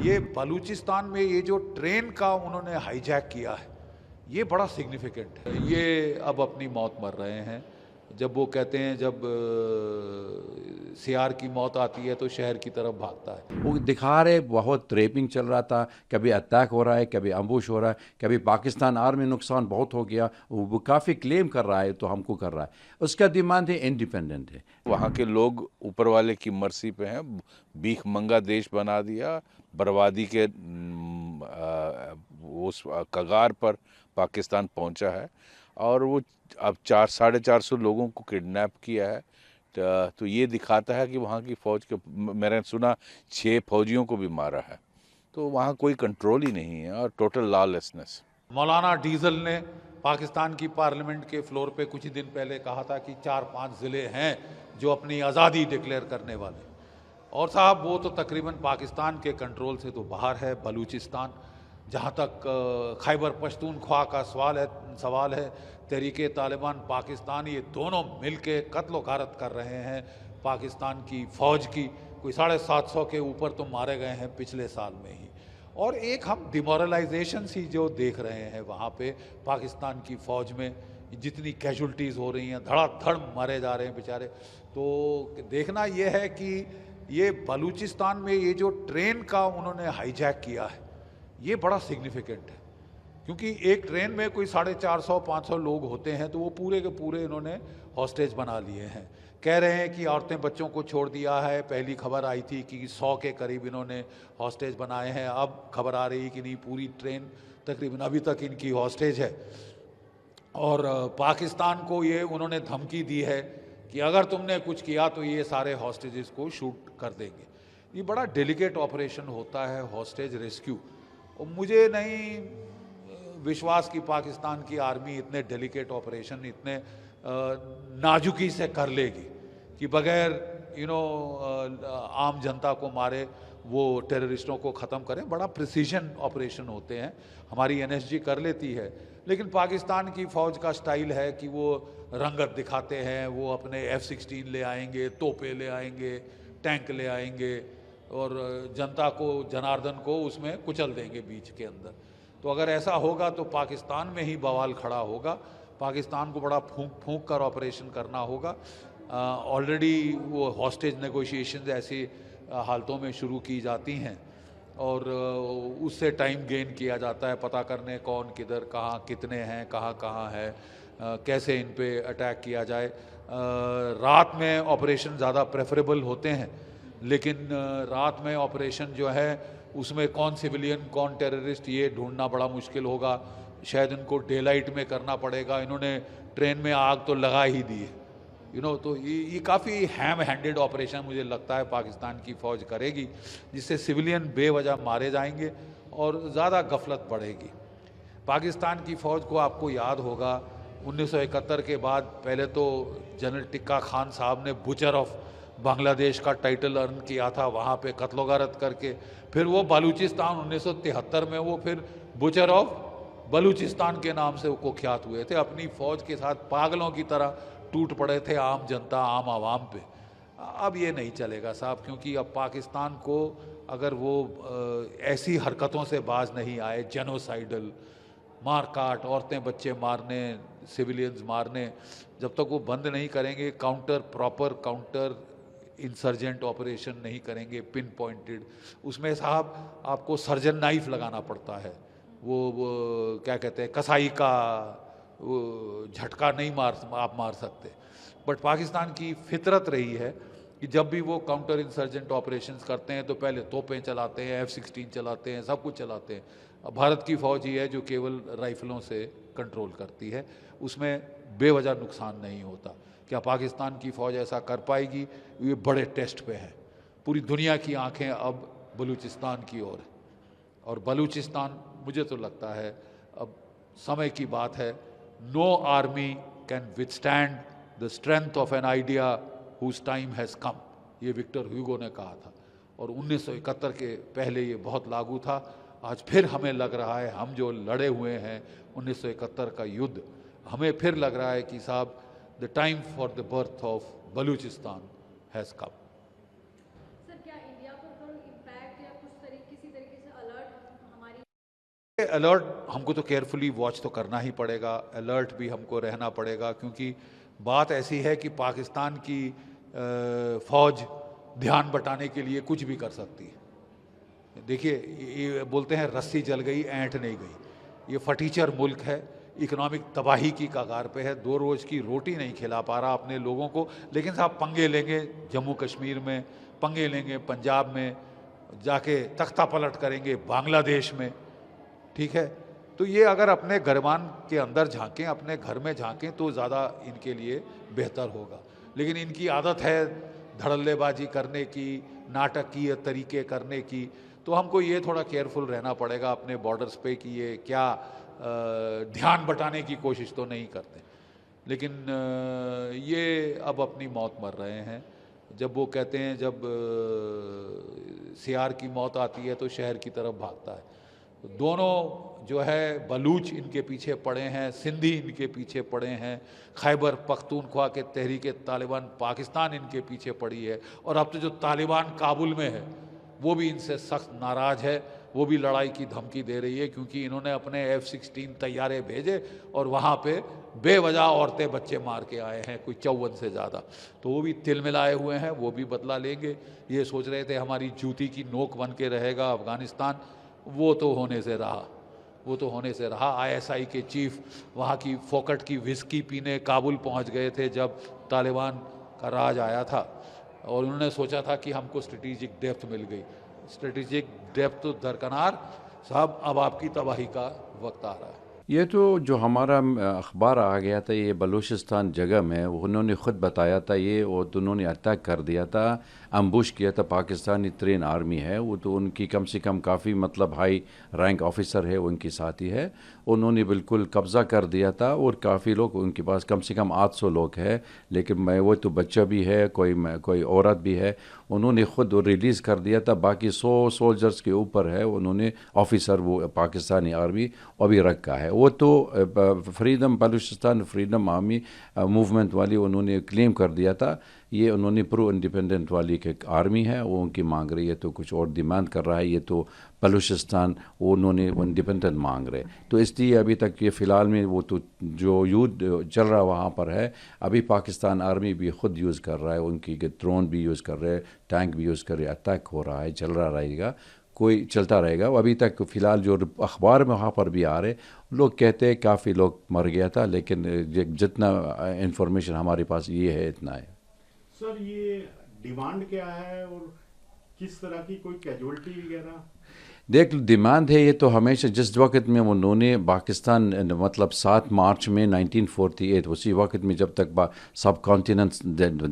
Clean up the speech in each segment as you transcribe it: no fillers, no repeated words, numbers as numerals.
ये बलूचिस्तान में ये जो ट्रेन का उन्होंने हाईजैक किया है, ये बड़ा सिग्निफिकेंट है। ये अब अपनी मौत मर रहे हैं। जब वो कहते हैं जब सियार की मौत आती है तो शहर की तरफ भागता है। वो दिखा रहे बहुत रेपिंग चल रहा था, कभी अटैक हो रहा है, कभी अम्बुश हो रहा है, कभी पाकिस्तान आर्मी नुकसान बहुत हो गया, वो काफ़ी क्लेम कर रहा है तो हमको कर रहा है। उसका डिमांड है इंडिपेंडेंट है। वहाँ के लोग ऊपर वाले की मर्जी पे हैं। भीख मंगा देश बना दिया, बर्बादी के उस कगार पर पाकिस्तान पहुँचा है और वो अब 400-450 लोगों को किडनैप किया है। तो ये दिखाता है कि वहाँ की फ़ौज के, मैंने सुना 6 फौजियों को भी मारा है। तो वहाँ कोई कंट्रोल ही नहीं है और टोटल लॉलेसनेस। मौलाना डीजल ने पाकिस्तान की पार्लियामेंट के फ्लोर पे कुछ ही दिन पहले कहा था कि 4-5 ज़िले हैं जो अपनी आज़ादी डिक्लेयर करने वाले, और साहब वो तो तकरीबन पाकिस्तान के कंट्रोल से तो बाहर है। बलूचिस्तान, जहाँ तक खैबर पख्तूनख्वा का सवाल है, तहरीके तालिबान पाकिस्तान, ये दोनों मिलके कत्ल गारत कर रहे हैं पाकिस्तान की फ़ौज की। कोई 750 के ऊपर तो मारे गए हैं पिछले साल में ही। और एक हम डिमोरलाइजेशन सी जो देख रहे हैं वहाँ पे पाकिस्तान की फ़ौज में, जितनी कैजुअल्टीज़ हो रही हैं, धड़ाधड़ मारे जा रहे हैं बेचारे। तो देखना ये है कि ये बलूचिस्तान में ये जो ट्रेन का उन्होंने हाईजैक किया है, ये बड़ा सिग्निफिकेंट है। क्योंकि एक ट्रेन में कोई 450-500 लोग होते हैं, तो वो पूरे के पूरे इन्होंने हॉस्टेज बना लिए हैं। कह रहे हैं कि औरतें बच्चों को छोड़ दिया है। पहली खबर आई थी कि 100 के करीब इन्होंने हॉस्टेज बनाए हैं। अब खबर आ रही कि नहीं, पूरी ट्रेन तकरीबन अभी तक इनकी हॉस्टेज है। और पाकिस्तान को ये उन्होंने धमकी दी है कि अगर तुमने कुछ किया तो ये सारे हॉस्टेजेस को शूट कर देंगे। ये बड़ा डेलिकेट ऑपरेशन होता है हॉस्टेज रेस्क्यू, और मुझे नहीं विश्वास कि पाकिस्तान की आर्मी इतने डेलिकेट ऑपरेशन इतने नाजुकी से कर लेगी कि बगैर आम जनता को मारे वो टेररिस्टों को ख़त्म करें। बड़ा प्रिसीजन ऑपरेशन होते हैं। हमारी एनएसजी कर लेती है, लेकिन पाकिस्तान की फ़ौज का स्टाइल है कि वो रंगत दिखाते हैं। वो अपने F-16 ले आएंगे, तोपे ले आएंगे, टैंक ले आएंगे और जनता को, जनार्दन को उसमें कुचल देंगे बीच के अंदर। तो अगर ऐसा होगा तो पाकिस्तान में ही बवाल खड़ा होगा। पाकिस्तान को बड़ा फूंक कर ऑपरेशन करना होगा। ऑलरेडी वो हॉस्टेज नेगोशिएशंस ऐसी हालतों में शुरू की जाती हैं और उससे टाइम गेन किया जाता है, पता करने कौन किधर कहाँ कितने हैं, कहाँ कहाँ है, कैसे इन पे अटैक किया जाए। रात में ऑपरेशन ज़्यादा प्रेफरेबल होते हैं, लेकिन रात में ऑपरेशन जो है उसमें कौन सिविलियन कौन टेररिस्ट ये ढूंढना बड़ा मुश्किल होगा। शायद इनको डे लाइट में करना पड़ेगा। इन्होंने ट्रेन में आग तो लगा ही दी है, तो ये काफ़ी हैम हैंडेड ऑपरेशन मुझे लगता है पाकिस्तान की फ़ौज करेगी, जिससे सिविलियन बेवजह मारे जाएंगे और ज़्यादा गफलत बढ़ेगी। पाकिस्तान की फ़ौज को आपको याद होगा 1971 के बाद पहले तो जनरल टिक्का खान साहब ने बुचर ऑफ बांग्लादेश का टाइटल अर्न किया था वहाँ पे कत्ल गारत करके। फिर वो बलूचिस्तान 1973 में वो फिर बुचर ऑफ बलूचिस्तान के नाम से वो कुख्यात हुए थे। अपनी फ़ौज के साथ पागलों की तरह टूट पड़े थे आम जनता, आम आवाम पे। अब ये नहीं चलेगा साहब, क्योंकि अब पाकिस्तान को अगर वो ऐसी हरकतों से बाज नहीं आए, जेनोसाइडल मार काट, औरतें बच्चे मारने, सिविलियंस मारने, जब तक वो बंद नहीं करेंगे, प्रॉपर काउंटर इंसर्जेंट ऑपरेशन नहीं करेंगे पिन पॉइंटेड, उसमें साहब आपको सर्जन नाइफ लगाना पड़ता है। वो क्या कहते हैं, कसाई का झटका नहीं आप मार सकते। बट पाकिस्तान की फितरत रही है कि जब भी वो काउंटर इंसर्जेंट ऑपरेशंस करते हैं तो पहले तोपें चलाते हैं, F-16 चलाते हैं, सब कुछ चलाते हैं। अब भारत की फ़ौज ही है जो केवल राइफलों से कंट्रोल करती है, उसमें बेवजह नुकसान नहीं होता। क्या पाकिस्तान की फ़ौज ऐसा कर पाएगी? ये बड़े टेस्ट पे है। पूरी दुनिया की आंखें अब बलूचिस्तान की ओर है, और बलूचिस्तान मुझे तो लगता है अब समय की बात है। No army can withstand the strength of an idea whose time has come, ये विक्टर ह्यूगो ने कहा था, और 1971 के पहले ये बहुत लागू था। आज फिर हमें लग रहा है, हम जो लड़े हुए हैं 1971 का युद्ध, हमें फिर लग रहा है कि साहब the time for the birth of Balochistan has come. Sir, क्या इंडिया पर इम्पैक्ट या किसी तरीके अलर्ट हमको तो केयरफुली वॉच तो करना ही पड़ेगा, अलर्ट भी हमको रहना पड़ेगा, क्योंकि बात ऐसी है कि पाकिस्तान की फ़ौज ध्यान बटाने के लिए कुछ भी कर सकती है। देखिए, ये बोलते हैं रस्सी जल गई ऐंठ नहीं गई। ये फटीचर मुल्क है, इकोनॉमिक तबाही की कगार पे है, 2 रोज़ की रोटी नहीं खिला पा रहा अपने लोगों को, लेकिन साहब पंगे लेंगे जम्मू कश्मीर में, पंगे लेंगे पंजाब में, जाके तख्ता पलट करेंगे बांग्लादेश में, ठीक है। तो ये अगर अपने गरमान के अंदर झांकें, अपने घर में झांकें, तो ज़्यादा इनके लिए बेहतर होगा। लेकिन इनकी आदत है धड़ल्लेबाजी करने की, नाटकीय तरीके करने की, तो हमको ये थोड़ा केयरफुल रहना पड़ेगा अपने बॉर्डर्स पे कि ये क्या ध्यान बटाने की कोशिश तो नहीं करते। लेकिन ये अब अपनी मौत मर रहे हैं। जब वो कहते हैं जब सियार की मौत आती है तो शहर की तरफ भागता है। दोनों जो है बलूच इनके पीछे पड़े हैं, सिंधी इनके पीछे पड़े हैं, खैबर पख्तूनख्वा के तहरीक तालिबान पाकिस्तान इनके पीछे पड़ी है, और अब तो जो तालिबान काबुल में है वो भी इनसे सख्त नाराज़ है, वो भी लड़ाई की धमकी दे रही है, क्योंकि इन्होंने अपने F-16 तैयारे भेजे और वहाँ पे बेवजह औरतें बच्चे मार के आए हैं, कोई 54 से ज़्यादा। तो वो भी तिल मिलाए हुए हैं, वो भी बदला लेंगे। ये सोच रहे थे हमारी जूती की नोक बन के रहेगा अफ़गानिस्तान, वो तो होने से रहा, वो तो होने से रहा। ISI के चीफ वहाँ की फोकट की विस्की पीने काबुल पहुँच गए थे जब तालिबान का राज आया था, और उन्होंने सोचा था कि हमको स्ट्रेटेजिक डेप्थ मिल गई। स्ट्रेटेजिक डेप्थ तो दरकिनार साहब, अब आपकी तबाही का वक्त आ रहा है। ये तो जो हमारा अखबार आ गया था, ये बलूचिस्तान जगह में, उन्होंने ख़ुद बताया था ये, और उन्होंने अटैक कर दिया था, अम्बुश किया था। पाकिस्तानी ट्रेन आर्मी है वो, तो उनकी कम से कम काफ़ी मतलब हाई रैंक ऑफिसर है, उनकी साथी है, उन्होंने बिल्कुल कब्ज़ा कर दिया था, और काफ़ी लोग उनके पास कम से कम 800 लोग हैं। लेकिन मैं वो तो बच्चा भी है, कोई औरत भी है, उन्होंने ख़ुद रिलीज़ कर दिया था। बाकी 100 सोल्जर्स के ऊपर है, उन्होंने ऑफिसर वो पाकिस्तानी आर्मी अभी रखा है। वो तो freedom Balochistan freedom army movement वाली उन्होंने क्लेम कर दिया था। ये उन्होंने प्रो इंडिपेंडेंट वाली के आर्मी है, वो उनकी मांग रही है, तो कुछ और डिमांड कर रहा है। ये तो बलूचिस्तान वो उन्होंने इंडिपेंडेंट मांग रहे, तो इसलिए अभी तक ये फ़िलहाल में वो तो जो युद्ध चल रहा वहाँ पर है। अभी पाकिस्तान आर्मी भी ख़ुद यूज़ कर रहा है, उनकी ड्रोन भी यूज़ कर रहे हैं, टैंक भी यूज़ कर रहे हैं, अटैक हो रहा है, चल रहा रहेगा, कोई चलता रहेगा। अभी तक फ़िलहाल जो अखबार में वहाँ पर भी आ रहे, लोग कहते हैं काफ़ी लोग मर गया था, लेकिन जितना इंफॉर्मेशन हमारे पास ये है इतना है। सर, ये डिमांड क्या है और किस तरह की कोई कैजुअल्टी वगैरह? देख, डिमांड है ये तो हमेशा, जिस वक्त में उन्होंने पाकिस्तान मतलब 7 मार्च में 1948, उसी वक्त में जब तक सब कॉन्टिनेंट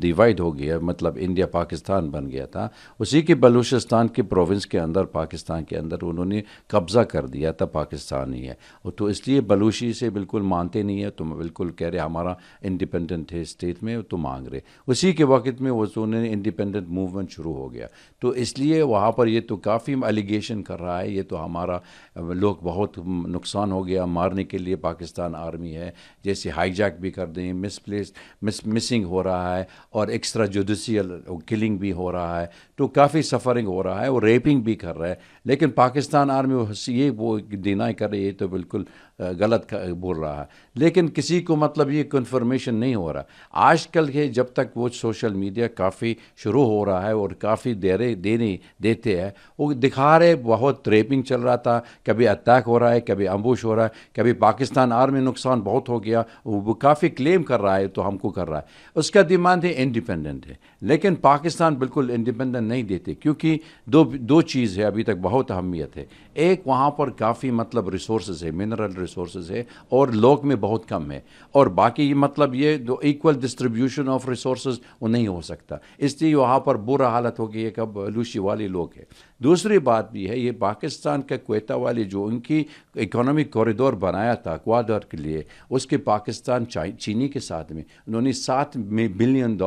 डिवाइड हो गया, मतलब इंडिया पाकिस्तान बन गया था, उसी के बलूचिस्तान के प्रोविंस के अंदर, पाकिस्तान के अंदर उन्होंने कब्ज़ा कर दिया था, पाकिस्तान ही है। तो इसलिए बलूची से बिल्कुल मानते नहीं है, तुम बिल्कुल कह रहे हमारा इंडिपेंडेंट है स्टेट में, तो मांग रहे। उसी के वक्त में वो उन्होंने इंडिपेंडेंट मूवमेंट शुरू हो गया, तो इसलिए वहाँ पर ये तो काफ़ी एलिगेशन कर रहा है, ये तो हमारा लोग बहुत नुकसान हो गया, मारने के लिए पाकिस्तान आर्मी है, जैसे हाईजैक भी कर दें, मिसिंग हो रहा है, और एक्स्ट्रा जुडिशियल किलिंग भी हो रहा है, तो काफ़ी सफरिंग हो रहा है, और रेपिंग भी कर रहा है। लेकिन पाकिस्तान आर्मी ये वो डिनाई कर रही है, तो बिल्कुल गलत बोल रहा है। लेकिन किसी को मतलब ये कन्फर्मेशन नहीं हो रहा आजकल के, जब तक वो सोशल मीडिया काफ़ी शुरू हो रहा है और काफ़ी देते हैं, वो दिखा रहे बहुत रेपिंग चल रहा था, कभी अटैक हो रहा है, कभी अम्बुश हो रहा है, कभी पाकिस्तान आर्मी नुकसान बहुत हो गया, वो काफ़ी क्लेम कर रहा है, तो हमको कर रहा है। उसका डिमांड है इंडिपेंडेंट है, लेकिन पाकिस्तान बिल्कुल इंडिपेंडेंट नहीं देते, क्योंकि दो चीज़ है अभी तक बहुत अहमियत है। एक, वहाँ पर काफ़ी मतलब रिसोर्सेज है, मिनरल रिसोर्सेज है, और लोग में बहुत कम है, और बाकी मतलब ये जो इक्वल डिस्ट्रीब्यूशन ऑफ रिसोर्सेज वो नहीं हो सकता, इसलिए वहाँ पर बुरा हालत हो गई है, कब बलूची वाले लोग हैं। दूसरी बात भी है, ये पाकिस्तान का क्वेटा वाले जो उनकी इकोनॉमिक कॉरिडोर बनाया था इक्वाडोर के लिए, उसके पाकिस्तान चीनी के साथ में उन्होंने $7 बिलियन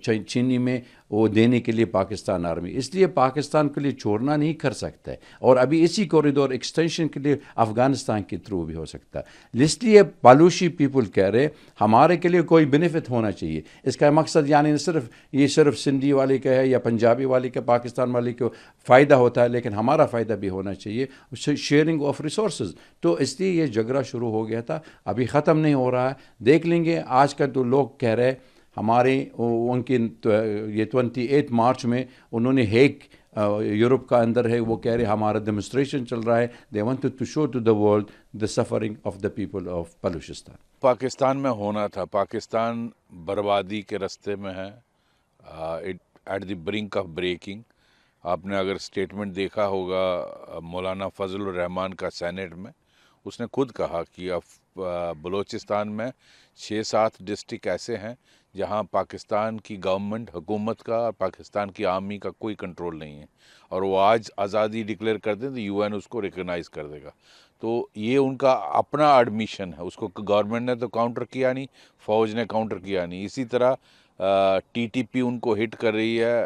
चीनी में वो देने के लिए पाकिस्तान आर्मी, इसलिए पाकिस्तान के लिए छोड़ना नहीं कर सकता है। और अभी इसी कॉरिडोर एक्सटेंशन के लिए अफगानिस्तान के थ्रू भी हो सकता है। इसलिए बलूची पीपल कह रहे हमारे के लिए कोई बेनिफिट होना चाहिए। इसका मकसद यानी सिर्फ सिंधी वाले का है या पंजाबी वाले का, पाकिस्तान वाले को फ़ायदा होता है, लेकिन हमारा फ़ायदा भी होना चाहिए, शेयरिंग ऑफ रिसोर्सेज। तो इसलिए ये झगड़ा शुरू हो गया था, अभी ख़त्म नहीं हो रहा है। देख लेंगे। आजकल तो लोग कह रहे हमारे उनकी ये 28 मार्च में उन्होंने हेग यूरोप का अंदर है, वो कह रहे हमारा डेमोन्स्ट्रेशन चल रहा है। They wanted to show to the world the suffering of the people of Balochistan. Pakistan में होना था, पाकिस्तान बर्बादी के रास्ते में है, at the brink of breaking. आपने अगर स्टेटमेंट देखा होगा मौलाना फजलुर रहमान का सेनेट में, उसने खुद कहा कि अब बलूचिस्तान में 6-7 डिस्ट्रिक्ट ऐसे हैं जहां पाकिस्तान की गवर्नमेंट, हुकूमत का और पाकिस्तान की आर्मी का कोई कंट्रोल नहीं है, और वो आज आज़ादी डिक्लेयर कर दें तो यूएन उसको रिकग्नाइज़ कर देगा। तो ये उनका अपना एडमिशन है, उसको गवर्नमेंट ने तो काउंटर किया नहीं, फ़ौज ने काउंटर किया नहीं। इसी तरह टीटीपी उनको हिट कर रही है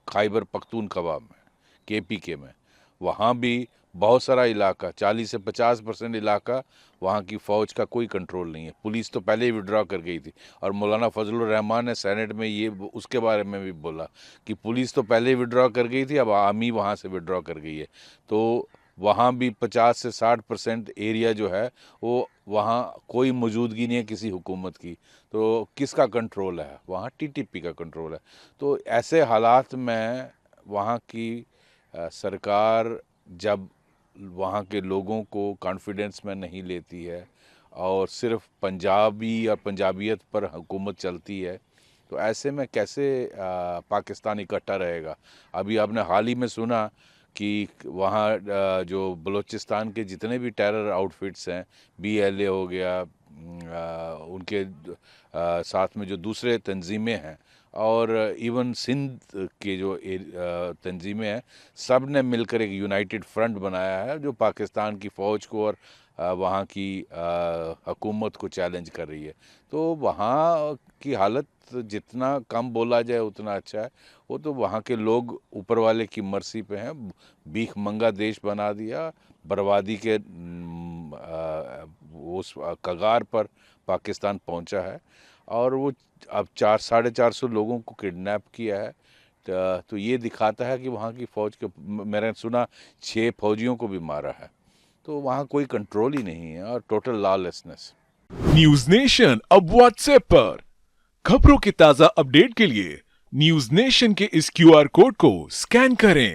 खैबर पख्तूनख्वा में, केपीके में। वहाँ भी बहुत सारा इलाका, 40 से 50% इलाका, वहाँ की फ़ौज का कोई कंट्रोल नहीं है। पुलिस तो पहले ही विड्रॉ कर गई थी, और मौलाना फजलुर रहमान ने सेनेट में ये उसके बारे में भी बोला कि पुलिस तो पहले ही विड्रॉ कर गई थी, अब आर्मी वहाँ से विड्रॉ कर गई है। तो वहाँ भी 50 से 60% एरिया जो है वो, वहाँ कोई मौजूदगी नहीं है किसी हुकूमत की। तो किसका कंट्रोल है? वहाँ टीटीपी का कंट्रोल है। तो ऐसे हालात में वहाँ की सरकार जब वहाँ के लोगों को कॉन्फिडेंस में नहीं लेती है और सिर्फ पंजाबी और पंजाबियत पर हुकूमत चलती है, तो ऐसे में कैसे पाकिस्तान इकट्ठा रहेगा? अभी आपने हाल ही में सुना कि वहाँ जो बलूचिस्तान के जितने भी टेरर आउटफिट्स हैं, BLA हो गया, उनके साथ में जो दूसरे तंजीमें हैं, और इवन सिंध के जो तंजीमें हैं, सब ने मिलकर एक यूनाइटेड फ्रंट बनाया है जो पाकिस्तान की फ़ौज को और वहाँ की हुकूमत को चैलेंज कर रही है। तो वहाँ की हालत जितना कम बोला जाए उतना अच्छा है। वो तो वहाँ के लोग ऊपर वाले की मर्जी पे हैं। भीख मंगा देश बना दिया, बर्बादी के उस कगार पर पाकिस्तान पहुँचा है, और वो अब 400-450 लोगों को किडनैप किया है। तो ये दिखाता है कि वहाँ की फ़ौज के, मैंने सुना 6 फौजियों को भी मारा है। तो वहाँ कोई कंट्रोल ही नहीं है और टोटल लॉलेसनेस। न्यूज नेशन अब व्हाट्सएप पर खबरों के ताजा अपडेट के लिए न्यूज नेशन के इस QR कोड को स्कैन करें।